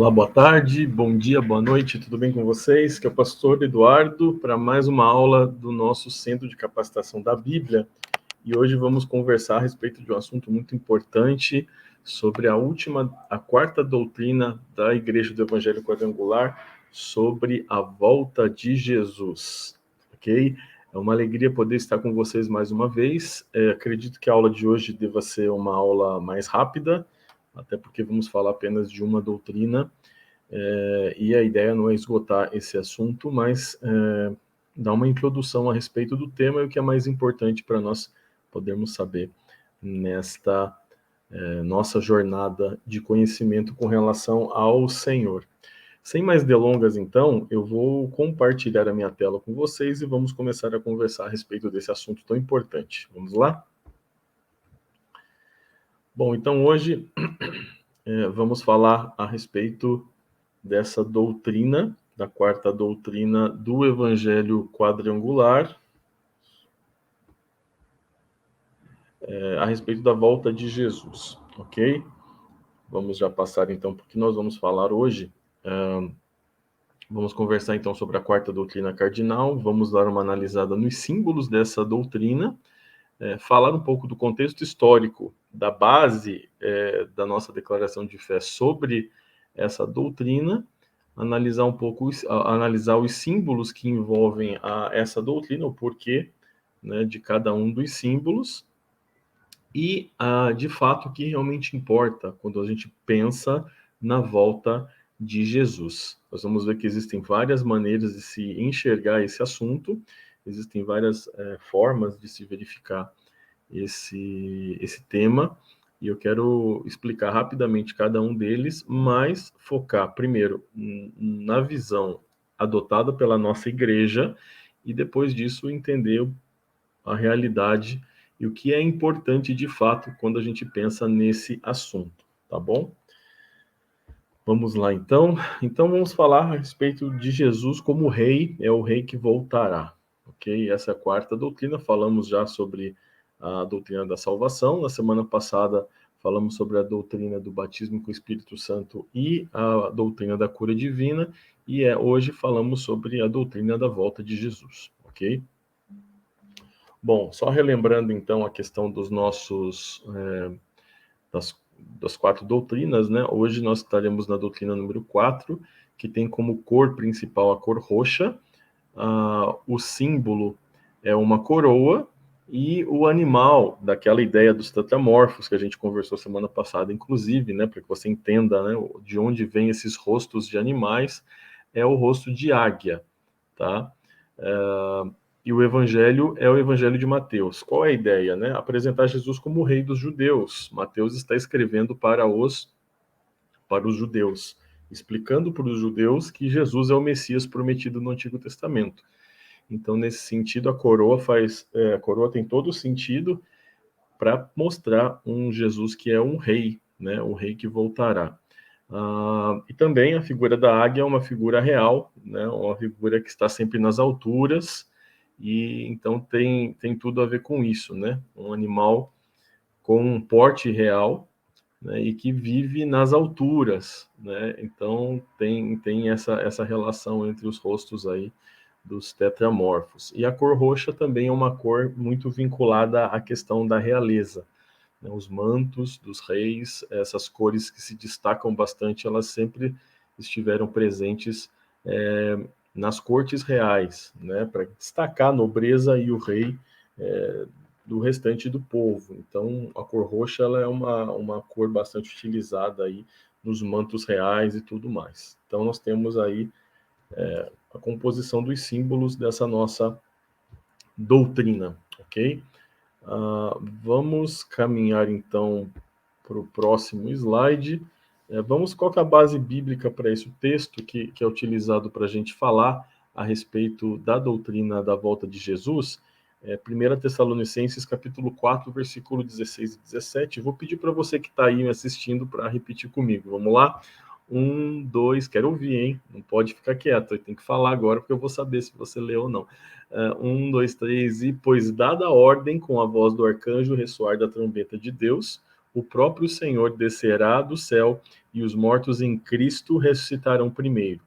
Olá, boa tarde, bom dia, boa noite, tudo bem com vocês? Que é o pastor Eduardo para mais uma aula do nosso Centro de Capacitação da Bíblia. E hoje vamos conversar a respeito de um assunto muito importante sobre a quarta doutrina da Igreja do Evangelho Quadrangular, sobre a volta de Jesus, ok? É uma alegria poder estar com vocês mais uma vez. Acredito que a aula de hoje deva ser uma aula mais rápida, até porque vamos falar apenas de uma doutrina, e a ideia não é esgotar esse assunto, mas dar uma introdução a respeito do tema e o que é mais importante para nós podermos saber nesta nossa jornada de conhecimento com relação ao Senhor. Sem mais delongas, então, eu vou compartilhar a minha tela com vocês e vamos começar a conversar a respeito desse assunto tão importante. Vamos lá? Bom, então hoje vamos falar a respeito dessa doutrina, da quarta doutrina do Evangelho Quadrangular, a respeito da volta de Jesus, ok? Vamos já passar então para o que nós vamos falar hoje. Vamos conversar então sobre a quarta doutrina cardinal, vamos dar uma analisada nos símbolos dessa doutrina, falar um pouco do contexto histórico, da base da nossa declaração de fé sobre essa doutrina, analisar um pouco, analisar os símbolos que envolvem essa doutrina, o porquê, né, de cada um dos símbolos, e de fato o que realmente importa quando a gente pensa na volta de Jesus. Nós vamos ver que existem várias maneiras de se enxergar esse assunto, existem várias formas de se verificar esse tema, e eu quero explicar rapidamente cada um deles, mas focar primeiro na visão adotada pela nossa igreja, e depois disso entender a realidade e o que é importante de fato quando a gente pensa nesse assunto, tá bom? Vamos lá então. Então vamos falar a respeito de Jesus como rei, é o rei que voltará, ok? Essa é a quarta doutrina, falamos já sobre a doutrina da salvação. Na semana passada falamos sobre a doutrina do batismo com o Espírito Santo e a doutrina da cura divina, e hoje falamos sobre a doutrina da volta de Jesus, ok? Bom, só relembrando então a questão dos nossos das quatro doutrinas, né? Hoje nós estaremos na doutrina número 4, que tem como cor principal a cor roxa, o símbolo é uma coroa, e o animal, daquela ideia dos tetramorfos que a gente conversou semana passada, inclusive, né, para que você entenda, né, de onde vêm esses rostos de animais, é o rosto de águia, tá? E o evangelho é o evangelho de Mateus. Qual é a ideia, né? Apresentar Jesus como o rei dos judeus. Mateus está escrevendo para os judeus, explicando para os judeus que Jesus é o Messias prometido no Antigo Testamento. Então, nesse sentido, a coroa tem todo o sentido para mostrar um Jesus que é um rei, né? Um rei que voltará. E também a figura da águia é uma figura real, né? Uma figura que está sempre nas alturas, e então tem tudo a ver com isso, né? Um animal com um porte real, né? E que vive nas alturas, né? Então tem essa relação entre os rostos aí dos tetramorfos. E a cor roxa também é uma cor muito vinculada à questão da realeza, né? Os mantos dos reis, essas cores que se destacam bastante, elas sempre estiveram presentes nas cortes reais, né? Para destacar a nobreza e o rei do restante do povo. Então, a cor roxa ela é uma cor bastante utilizada aí nos mantos reais e tudo mais. Então, nós temos aí a composição dos símbolos dessa nossa doutrina, ok? Vamos caminhar então para o próximo slide. Qual que é a base bíblica para esse texto que é utilizado para a gente falar a respeito da doutrina da volta de Jesus? 1 Tessalonicenses capítulo 4, versículo 16 e 17. Vou pedir para você que está aí me assistindo para repetir comigo. Vamos lá? 1, 2, quero ouvir, hein? Não pode ficar quieto, tem que falar agora, porque eu vou saber se você leu ou não. 1, 2, 3, e pois dada a ordem com a voz do arcanjo ressoar da trombeta de Deus, o próprio Senhor descerá do céu, e os mortos em Cristo ressuscitarão primeiro.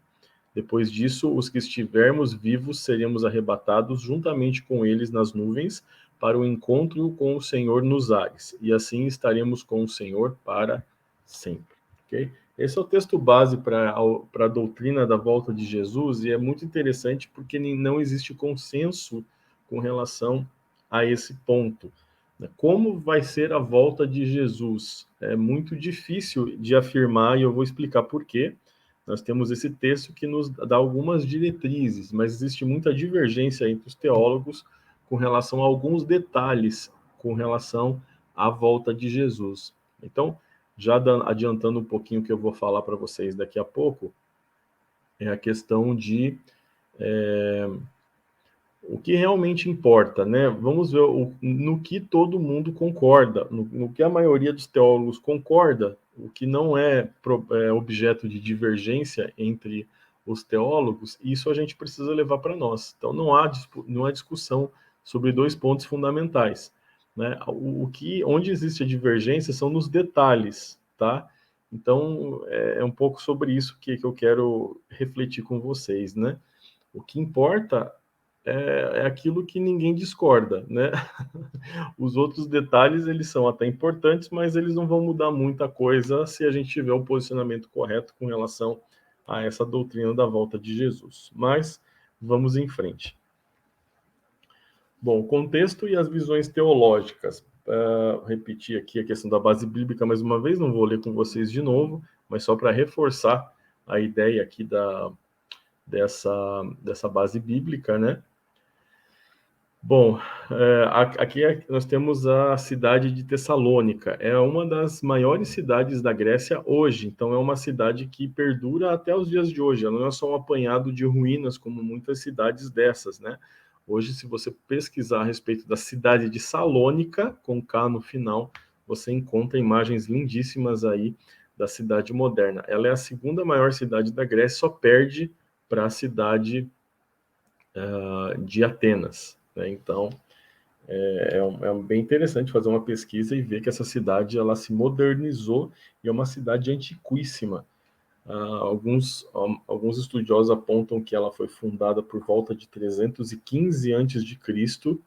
Depois disso, os que estivermos vivos seremos arrebatados juntamente com eles nas nuvens para o encontro com o Senhor nos ares, e assim estaremos com o Senhor para sempre. Okay? Esse é o texto base para a doutrina da volta de Jesus, e é muito interessante porque não existe consenso com relação a esse ponto. Como vai ser a volta de Jesus? É muito difícil de afirmar, e eu vou explicar por quê. Nós temos esse texto que nos dá algumas diretrizes, mas existe muita divergência entre os teólogos com relação a alguns detalhes com relação à volta de Jesus. Então, já adiantando um pouquinho o que eu vou falar para vocês daqui a pouco, é a questão de o que realmente importa, né? Vamos ver no que todo mundo concorda, no que a maioria dos teólogos concorda, o que não é objeto de divergência entre os teólogos, isso a gente precisa levar para nós. Então não há discussão sobre dois pontos fundamentais, né? Onde existe a divergência são nos detalhes, tá? Então é um pouco sobre isso que eu quero refletir com vocês, né? O que importa é aquilo que ninguém discorda, né? Os outros detalhes, eles são até importantes, mas eles não vão mudar muita coisa se a gente tiver o posicionamento correto com relação a essa doutrina da volta de Jesus. Mas vamos em frente. Bom, o contexto e as visões teológicas. Repetir aqui a questão da base bíblica mais uma vez, não vou ler com vocês de novo, mas só para reforçar a ideia aqui dessa base bíblica, né? Bom, aqui nós temos a cidade de Tessalônica. É uma das maiores cidades da Grécia hoje, então é uma cidade que perdura até os dias de hoje. Ela não é só um apanhado de ruínas, como muitas cidades dessas, né? Hoje, se você pesquisar a respeito da cidade de Salônica, com K no final, você encontra imagens lindíssimas aí da cidade moderna. Ela é a segunda maior cidade da Grécia, só perde para a cidade de Atenas, né? Então, é bem interessante fazer uma pesquisa e ver que essa cidade ela se modernizou e é uma cidade antiquíssima. Alguns estudiosos apontam que ela foi fundada por volta de 315 a.C.,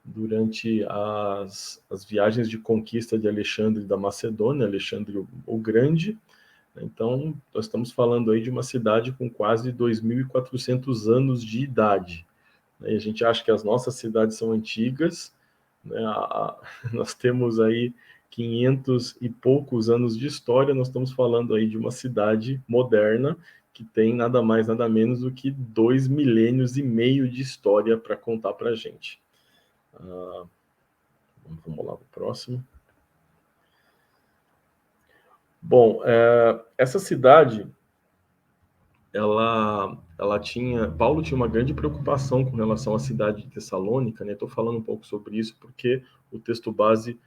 durante as viagens de conquista de Alexandre da Macedônia, Alexandre o Grande. Então, nós estamos falando aí de uma cidade com quase 2.400 anos de idade. E a gente acha que as nossas cidades são antigas, né? Nós temos aí 500 e poucos anos de história, nós estamos falando aí de uma cidade moderna que tem nada mais, nada menos do que 2,5 milênios de história para contar para a gente. Vamos lá para o próximo. Bom, essa cidade, Paulo tinha uma grande preocupação com relação à cidade de Tessalônica, né? Estou falando um pouco sobre isso porque o texto base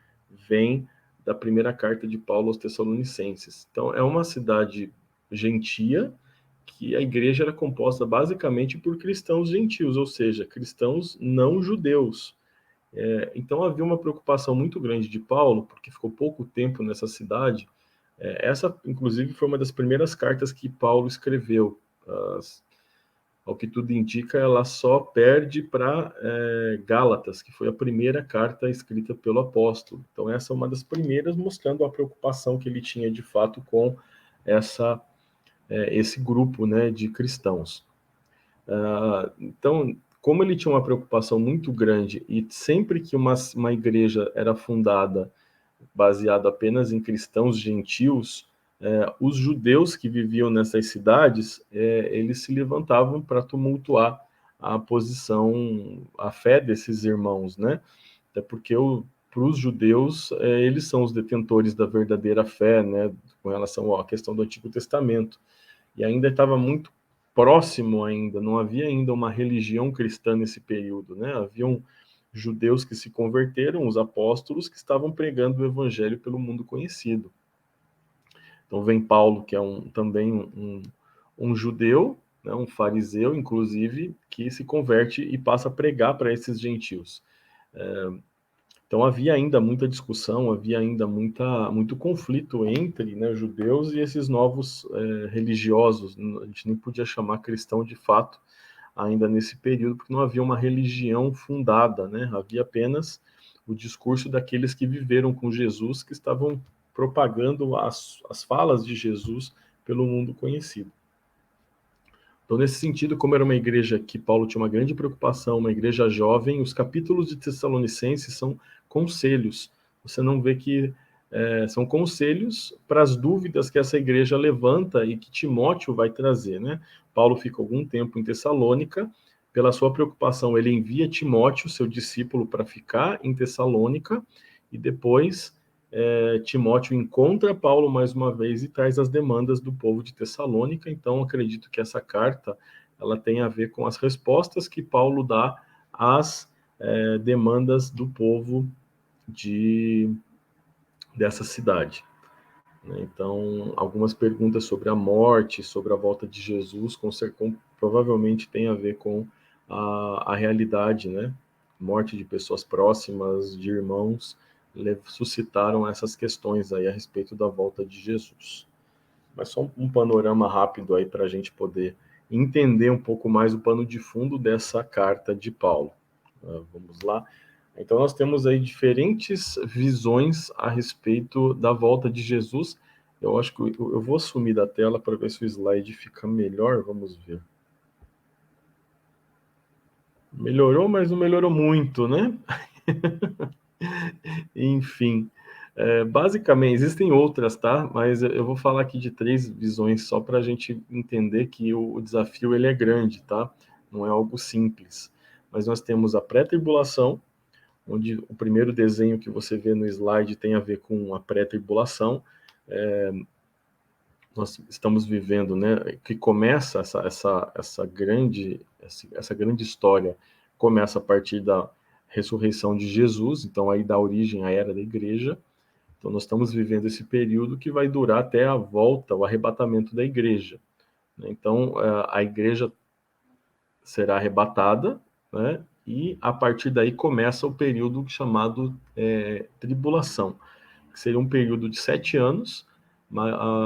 vem da primeira carta de Paulo aos Tessalonicenses. Então, é uma cidade gentia, que a igreja era composta basicamente por cristãos gentios, ou seja, cristãos não judeus. Então, havia uma preocupação muito grande de Paulo, porque ficou pouco tempo nessa cidade. Essa, inclusive, foi uma das primeiras cartas que Paulo escreveu. Ao que tudo indica, ela só perde para Gálatas, que foi a primeira carta escrita pelo apóstolo. Então, essa é uma das primeiras, mostrando a preocupação que ele tinha, de fato, com esse grupo, né, de cristãos. Então, como ele tinha uma preocupação muito grande, e sempre que uma igreja era fundada baseado apenas em cristãos gentios, os judeus que viviam nessas cidades, eles se levantavam para tumultuar a fé desses irmãos, né? Até porque para os judeus, eles são os detentores da verdadeira fé, né? Com relação à questão do Antigo Testamento. E ainda estava muito próximo ainda, não havia ainda uma religião cristã nesse período, né? Haviam judeus que se converteram, os apóstolos que estavam pregando o evangelho pelo mundo conhecido. Então vem Paulo, que é também um judeu, né, um fariseu, inclusive, que se converte e passa a pregar para esses gentios. Então havia ainda muita discussão, havia ainda muito conflito entre, né, judeus e esses novos religiosos. A gente nem podia chamar cristão de fato ainda nesse período, porque não havia uma religião fundada, né? Havia apenas o discurso daqueles que viveram com Jesus, que estavam propagando as falas de Jesus pelo mundo conhecido. Então, nesse sentido, como era uma igreja que Paulo tinha uma grande preocupação, uma igreja jovem, os capítulos de Tessalonicenses são conselhos. Você não vê que são conselhos para as dúvidas que essa igreja levanta e que Timóteo vai trazer, né? Paulo fica algum tempo em Tessalônica, pela sua preocupação, ele envia Timóteo, seu discípulo, para ficar em Tessalônica, e depois Timóteo encontra Paulo mais uma vez e traz as demandas do povo de Tessalônica. Então, acredito que essa carta ela tem a ver com as respostas que Paulo dá às demandas do povo dessa cidade. Então, algumas perguntas sobre a morte, sobre a volta de Jesus, provavelmente tem a ver com a realidade, né? Morte de pessoas próximas, de irmãos, suscitaram essas questões aí a respeito da volta de Jesus. Mas só um panorama rápido aí para a gente poder entender um pouco mais o pano de fundo dessa carta de Paulo. Vamos lá. Então nós temos aí diferentes visões a respeito da volta de Jesus. Eu acho que eu vou sumir da tela para ver se o slide fica melhor. Vamos ver. Melhorou, mas não melhorou muito, né? Enfim, basicamente, existem outras, tá? Mas eu vou falar aqui de 3 visões só para a gente entender que o desafio ele é grande, tá? Não é algo simples. Mas nós temos a pré-tribulação, onde o primeiro desenho que você vê no slide tem a ver com a pré-tribulação. Nós estamos vivendo, né? Que começa essa grande história, começa a partir da ressurreição de Jesus, então aí dá origem à era da igreja. Então nós estamos vivendo esse período que vai durar até a volta, o arrebatamento da igreja. Então a igreja será arrebatada, né? E a partir daí começa o período chamado tribulação, que seria um período de 7 anos.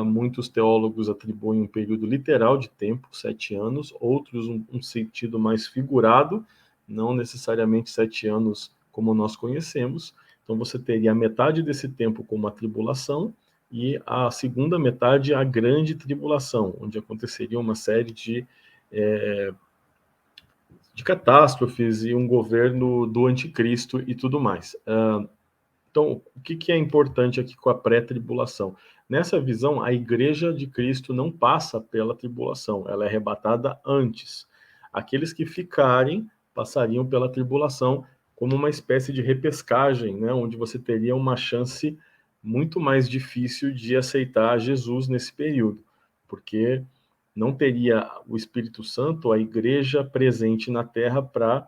Muitos teólogos atribuem um período literal de tempo, 7 anos, outros um sentido mais figurado, não necessariamente 7 anos como nós conhecemos. Então você teria a metade desse tempo como a tribulação e a segunda metade a grande tribulação, onde aconteceria uma série de catástrofes e um governo do anticristo e tudo mais. Então, o que é importante aqui com a pré-tribulação? Nessa visão, a igreja de Cristo não passa pela tribulação, ela é arrebatada antes. Aqueles que ficarem passariam pela tribulação como uma espécie de repescagem, né, onde você teria uma chance muito mais difícil de aceitar Jesus nesse período, porque não teria o Espírito Santo, a igreja presente na terra para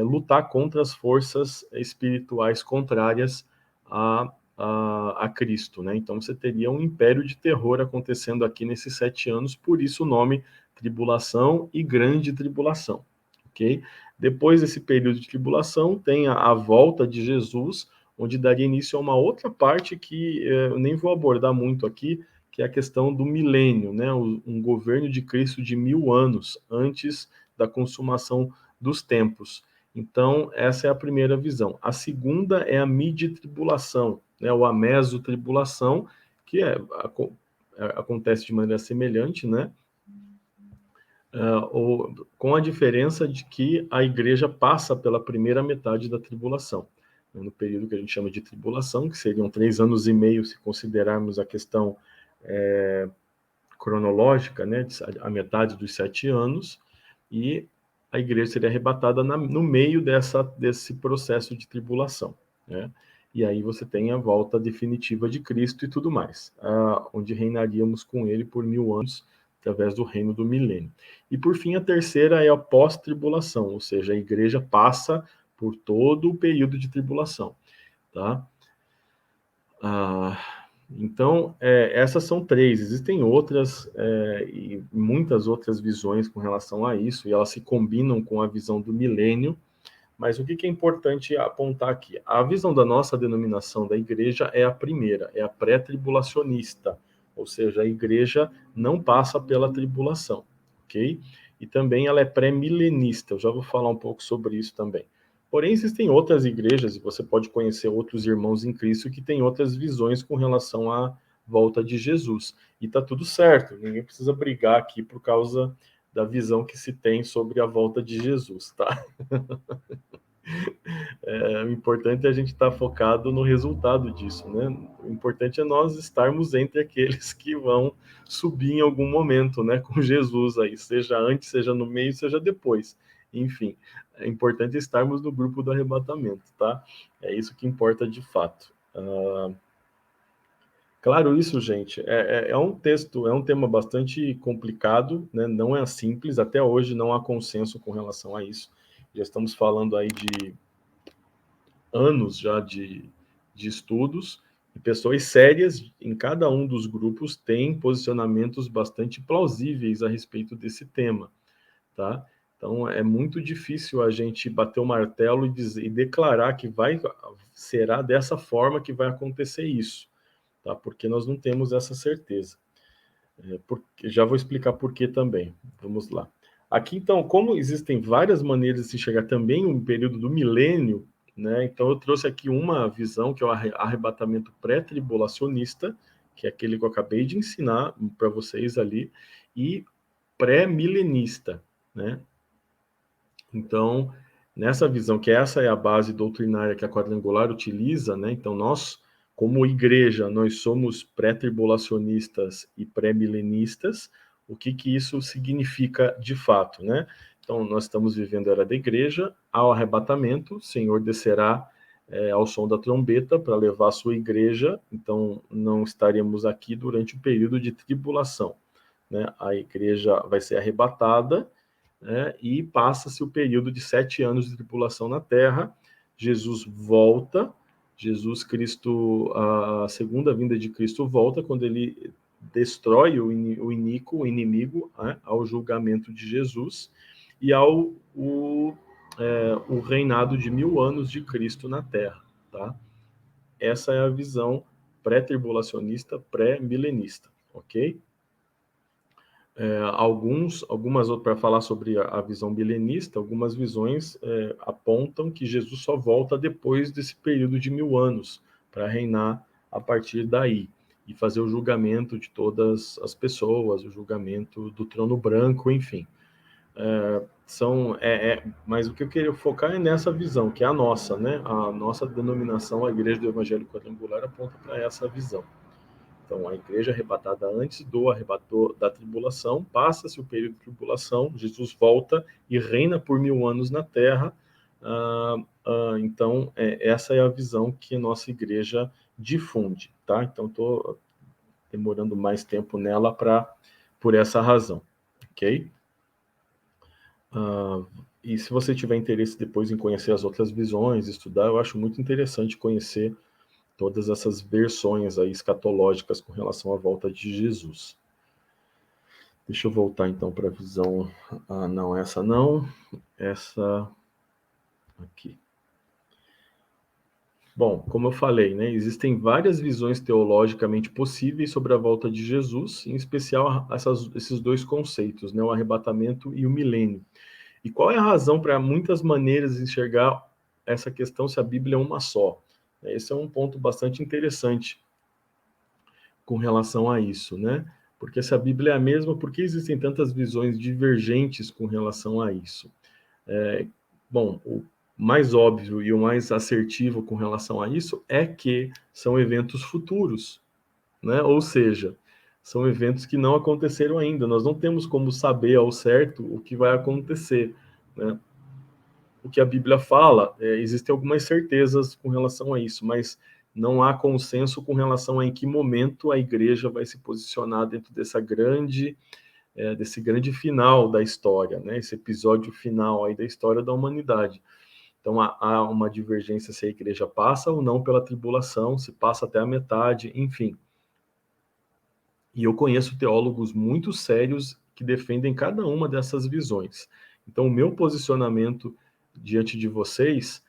lutar contra as forças espirituais contrárias a Cristo, né? Então você teria um império de terror acontecendo aqui nesses 7 anos, por isso o nome tribulação e grande tribulação, ok? Depois desse período de tribulação, tem a volta de Jesus, onde daria início a uma outra parte que eu nem vou abordar muito aqui, que é a questão do milênio, né? Um governo de Cristo de 1000 anos antes da consumação dos tempos. Então, essa é a primeira visão. A segunda é a midi-tribulação, né? Ou a mesotribulação, que acontece de maneira semelhante, né? Com a diferença de que a igreja passa pela primeira metade da tribulação, no período que a gente chama de tribulação, que seriam 3 anos e meio, se considerarmos a questão cronológica, né, a metade dos 7 anos, e a igreja seria arrebatada no meio desse processo de tribulação, né? E aí você tem a volta definitiva de Cristo e tudo mais, onde reinaríamos com ele por 1000 anos, através do reino do milênio. E por fim, a terceira é a pós-tribulação, ou seja, a igreja passa por todo o período de tribulação, tá? Então, essas são 3. Existem outras e muitas outras visões com relação a isso, e elas se combinam com a visão do milênio, Mas o que é importante apontar aqui? A visão da nossa denominação da igreja é a primeira, é a pré-tribulacionista, ou seja, a igreja não passa pela tribulação, ok? E também ela é pré-milenista, eu já vou falar um pouco sobre isso também. Porém, existem outras igrejas, e você pode conhecer outros irmãos em Cristo que têm outras visões com relação à volta de Jesus. E tá tudo certo, ninguém precisa brigar aqui por causa da visão que se tem sobre a volta de Jesus, tá? O importante é a gente estar focado no resultado disso, né? O importante é nós estarmos entre aqueles que vão subir em algum momento, né? Com Jesus aí, seja antes, seja no meio, seja depois. Enfim, é importante estarmos no grupo do arrebatamento, tá? É isso que importa de fato. Claro, isso, gente, é um texto, é um tema bastante complicado, né? Não é simples, até hoje não há consenso com relação a isso. Já estamos falando aí de anos já de estudos, e pessoas sérias em cada um dos grupos têm posicionamentos bastante plausíveis a respeito desse tema, tá? Então é muito difícil a gente bater o martelo e declarar que será dessa forma que vai acontecer isso, tá? Porque nós não temos essa certeza. Já vou explicar por que também. Vamos lá. Aqui, então, como existem várias maneiras de se chegar também um período do milênio, né? Então, eu trouxe aqui uma visão que é o arrebatamento pré-tribulacionista, que é aquele que eu acabei de ensinar para vocês ali, e pré-milenista, né? Então, nessa visão, que essa é a base doutrinária que a quadrangular utiliza, né? Então, nós, como igreja, nós somos pré-tribulacionistas e pré-milenistas. O que isso significa de fato, né? Então, nós estamos vivendo a era da igreja, ao arrebatamento, o Senhor descerá ao som da trombeta para levar a sua igreja, então não estaremos aqui durante o período de tribulação, né? A igreja vai ser arrebatada, né, e passa-se o período de 7 anos de tribulação na Terra. Jesus volta, Jesus Cristo, a segunda vinda de Cristo volta quando ele destrói o inimigo, né, ao julgamento de Jesus e o reinado de 1000 anos de Cristo na Terra, tá? Essa é a visão pré-tribulacionista, pré-milenista, ok? Algumas para falar sobre a visão milenista, algumas visões apontam que Jesus só volta depois desse período de 1000 anos para reinar a partir daí e fazer o julgamento de todas as pessoas, o julgamento do trono branco, enfim. Mas o que eu queria focar é nessa visão, que é a nossa, né? A nossa denominação, a Igreja do Evangelho Quadrangular, aponta para essa visão. Então, a igreja arrebatada antes do arrebato da tribulação, passa-se o período de tribulação, Jesus volta e reina por 1000 anos na Terra. Então, essa é a visão que a nossa igreja difunde, tá? Então, estou demorando mais tempo nela por essa razão, ok? E se você tiver interesse depois em conhecer as outras visões, estudar, eu acho muito interessante conhecer todas essas versões aí escatológicas com relação à volta de Jesus. Deixa eu voltar então para a visão. Não, essa não. Essa aqui. Bom, como eu falei, né, existem várias visões teologicamente possíveis sobre a volta de Jesus, em especial esses dois conceitos, né, o arrebatamento e o milênio. E qual é a razão para muitas maneiras de enxergar essa questão se a Bíblia é uma só? Esse é um ponto bastante interessante com relação a isso, né? Porque se a Bíblia é a mesma, por que existem tantas visões divergentes com relação a isso? Bom, o mais óbvio e o mais assertivo com relação a isso é que são eventos futuros, né? Ou seja, são eventos que não aconteceram ainda. Nós não temos como saber ao certo o que vai acontecer, né? O que a Bíblia fala, existem algumas certezas com relação a isso, mas não há consenso com relação a em que momento a igreja vai se posicionar dentro desse grande final da história, né? Esse episódio final aí da história da humanidade. Então há uma divergência se a igreja passa ou não pela tribulação, se passa até a metade, enfim. E eu conheço teólogos muito sérios que defendem cada uma dessas visões. Então o meu posicionamento diante de vocês,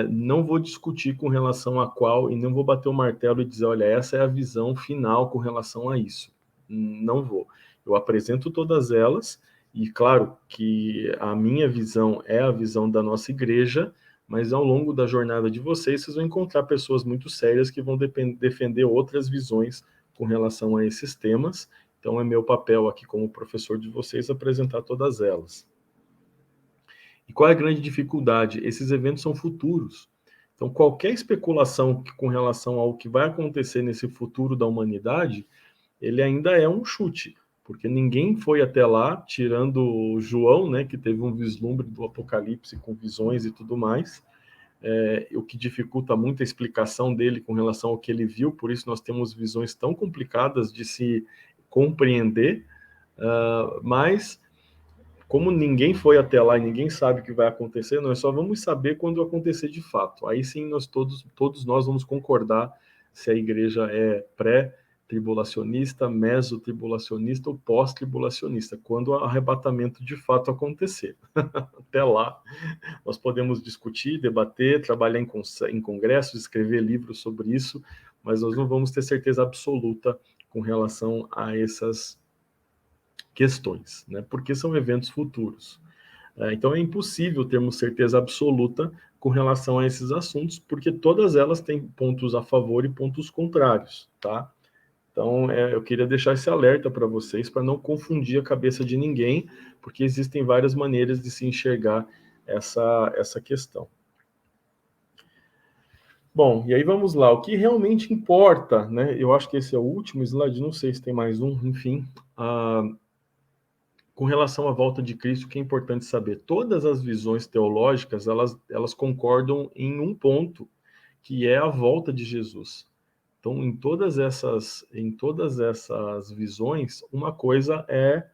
não vou discutir com relação a qual, e não vou bater o martelo e dizer, olha, essa é a visão final com relação a isso. Não vou. Eu apresento todas elas, e claro que a minha visão é a visão da nossa igreja, mas ao longo da jornada de vocês vão encontrar pessoas muito sérias que vão defender outras visões com relação a esses temas. Então é meu papel aqui como professor de vocês apresentar todas elas. E qual é a grande dificuldade? Esses eventos são futuros. Então, qualquer especulação com relação ao que vai acontecer nesse futuro da humanidade, ele ainda é um chute, porque ninguém foi até lá, tirando o João, né, que teve um vislumbre do Apocalipse com visões e tudo mais, o que dificulta muito a explicação dele com relação ao que ele viu, por isso nós temos visões tão complicadas de se compreender, mas como ninguém foi até lá e ninguém sabe o que vai acontecer, nós só vamos saber quando acontecer de fato. Aí sim, todos nós vamos concordar se a igreja é pré-tribulacionista, mesotribulacionista ou pós-tribulacionista, quando o arrebatamento de fato acontecer. Até lá, nós podemos discutir, debater, trabalhar em congressos, escrever livros sobre isso, mas nós não vamos ter certeza absoluta com relação a essas questões, né? Porque são eventos futuros. Então é impossível termos certeza absoluta com relação a esses assuntos, porque todas elas têm pontos a favor e pontos contrários, tá? Então eu queria deixar esse alerta para vocês, para não confundir a cabeça de ninguém, porque existem várias maneiras de se enxergar essa questão. Bom, e aí vamos lá, o que realmente importa, né? Eu acho que esse é o último slide, não sei se tem mais um, enfim. Com relação à volta de Cristo, o que é importante saber? Todas as visões teológicas, elas concordam em um ponto, que é a volta de Jesus. Então, em todas essas visões, uma coisa é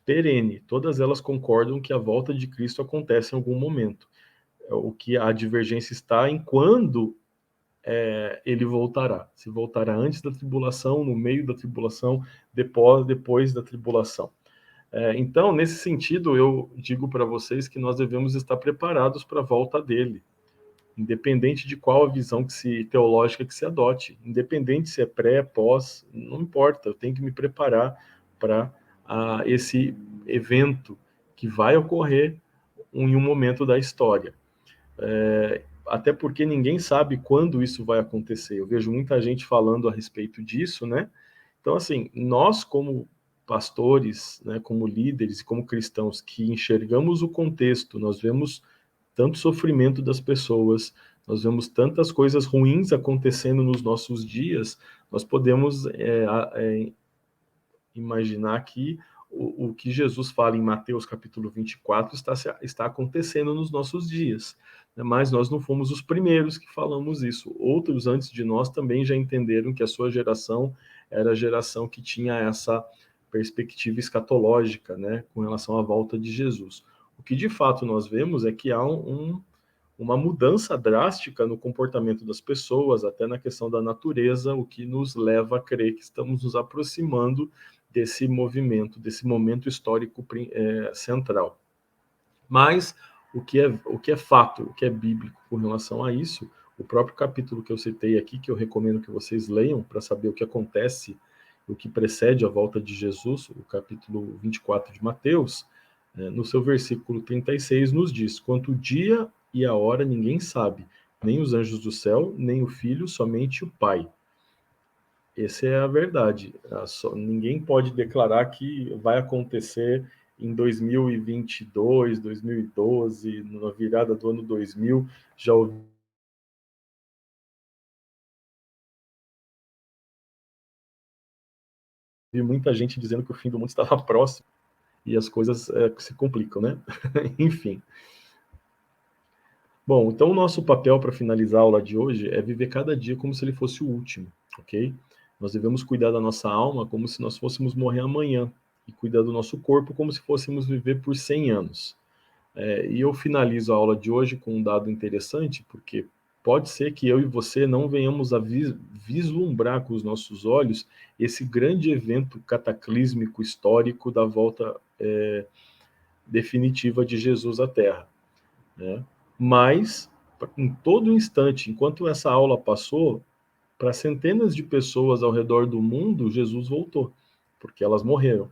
perene. Todas elas concordam que a volta de Cristo acontece em algum momento. O que a divergência está em quando ele voltará. Se voltará antes da tribulação, no meio da tribulação, depois da tribulação. Então, nesse sentido, eu digo para vocês que nós devemos estar preparados para a volta dele, independente de qual a visão teológica que se adote, independente se é pré, pós, não importa, eu tenho que me preparar para esse evento que vai ocorrer em um momento da história. Até porque ninguém sabe quando isso vai acontecer. Eu vejo muita gente falando a respeito disso, né? Então, assim, nós como pastores, né, como líderes e como cristãos que enxergamos o contexto, nós vemos tanto sofrimento das pessoas, nós vemos tantas coisas ruins acontecendo nos nossos dias, nós podemos imaginar que o que Jesus fala em Mateus capítulo 24 está acontecendo nos nossos dias. Né? Mas nós não fomos os primeiros que falamos isso. Outros antes de nós também já entenderam que a sua geração era a geração que tinha essa perspectiva escatológica, né, com relação à volta de Jesus. O que de fato nós vemos é que há uma mudança drástica no comportamento das pessoas, até na questão da natureza, o que nos leva a crer que estamos nos aproximando desse movimento, desse momento histórico central. Mas o que é fato, o que é bíblico com relação a isso, o próprio capítulo que eu citei aqui, que eu recomendo que vocês leiam para saber o que acontece, o que precede a volta de Jesus, o capítulo 24 de Mateus, no seu versículo 36, nos diz: quanto o dia e a hora ninguém sabe, nem os anjos do céu, nem o Filho, somente o Pai. Essa é a verdade. Ninguém pode declarar que vai acontecer em 2022, 2012, na virada do ano 2000. Já ouvi muita gente dizendo que o fim do mundo estava próximo e as coisas se complicam, né? Enfim. Bom, então o nosso papel para finalizar a aula de hoje é viver cada dia como se ele fosse o último, ok? Nós devemos cuidar da nossa alma como se nós fôssemos morrer amanhã e cuidar do nosso corpo como se fôssemos viver por 100 anos. E eu finalizo a aula de hoje com um dado interessante, porque pode ser que eu e você não venhamos a vislumbrar com os nossos olhos esse grande evento cataclísmico histórico da volta definitiva de Jesus à Terra. né? Mas, em todo instante, enquanto essa aula passou, para centenas de pessoas ao redor do mundo, Jesus voltou, porque elas morreram,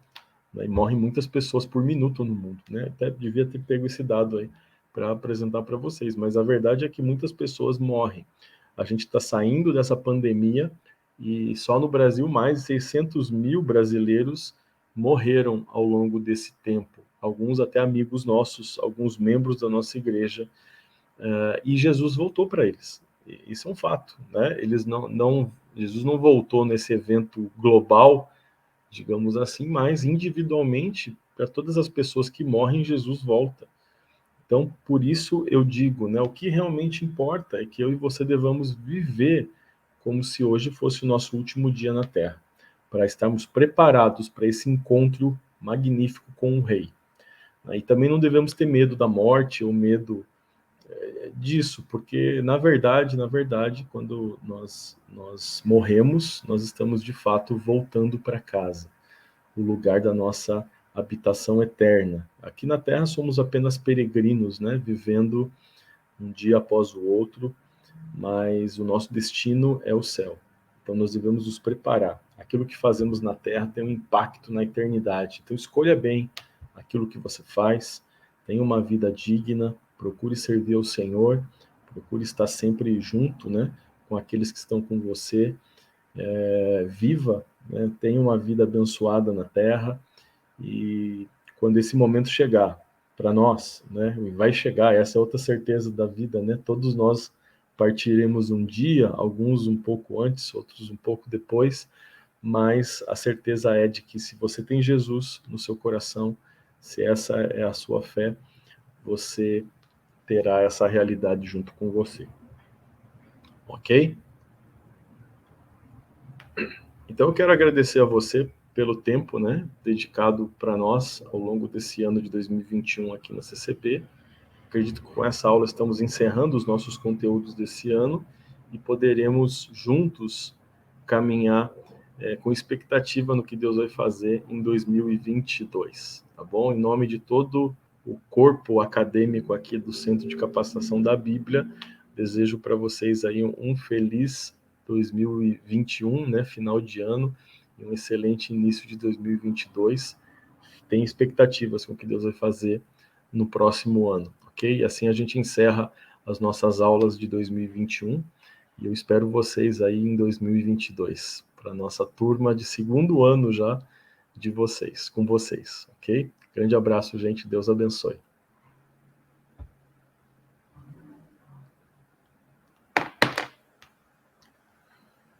né? E morrem muitas pessoas por minuto no mundo, né? Até devia ter pego esse dado aí para apresentar para vocês, mas a verdade é que muitas pessoas morrem. A gente está saindo dessa pandemia e só no Brasil mais de 600 mil brasileiros morreram ao longo desse tempo. Alguns até amigos nossos, alguns membros da nossa igreja, e Jesus voltou para eles. Isso é um fato, né? Eles Jesus não voltou nesse evento global, digamos assim, mas individualmente, para todas as pessoas que morrem, Jesus volta. Então, por isso eu digo, né, o que realmente importa é que eu e você devamos viver como se hoje fosse o nosso último dia na Terra, para estarmos preparados para esse encontro magnífico com o Rei. E também não devemos ter medo da morte ou medo disso, porque na verdade, quando nós morremos, nós estamos de fato voltando para casa, o lugar da nossa habitação eterna. Aqui na Terra somos apenas peregrinos, né, vivendo um dia após o outro, mas o nosso destino é o céu. Então nós devemos nos preparar. Aquilo que fazemos na Terra tem um impacto na eternidade. Então escolha bem aquilo que você faz, tenha uma vida digna, procure servir ao Senhor, procure estar sempre junto, né, com aqueles que estão com você, viva, né, tenha uma vida abençoada na Terra e quando esse momento chegar para nós, né, vai chegar, essa é outra certeza da vida, né, todos nós partiremos um dia, alguns um pouco antes, outros um pouco depois, mas a certeza é de que se você tem Jesus no seu coração, se essa é a sua fé, você terá essa realidade junto com você. Ok? Então eu quero agradecer a você pelo tempo, né, dedicado para nós ao longo desse ano de 2021 aqui na CCP. Acredito que com essa aula estamos encerrando os nossos conteúdos desse ano e poderemos juntos caminhar com expectativa no que Deus vai fazer em 2022, tá bom? Em nome de todo o corpo acadêmico aqui do Centro de Capacitação da Bíblia, desejo para vocês aí um feliz 2021, né, final de ano, e um excelente início de 2022. Tem expectativas com o que Deus vai fazer no próximo ano, ok? E assim a gente encerra as nossas aulas de 2021 e eu espero vocês aí em 2022 para nossa turma de segundo ano já de vocês, com vocês, ok? Grande abraço, gente. Deus abençoe.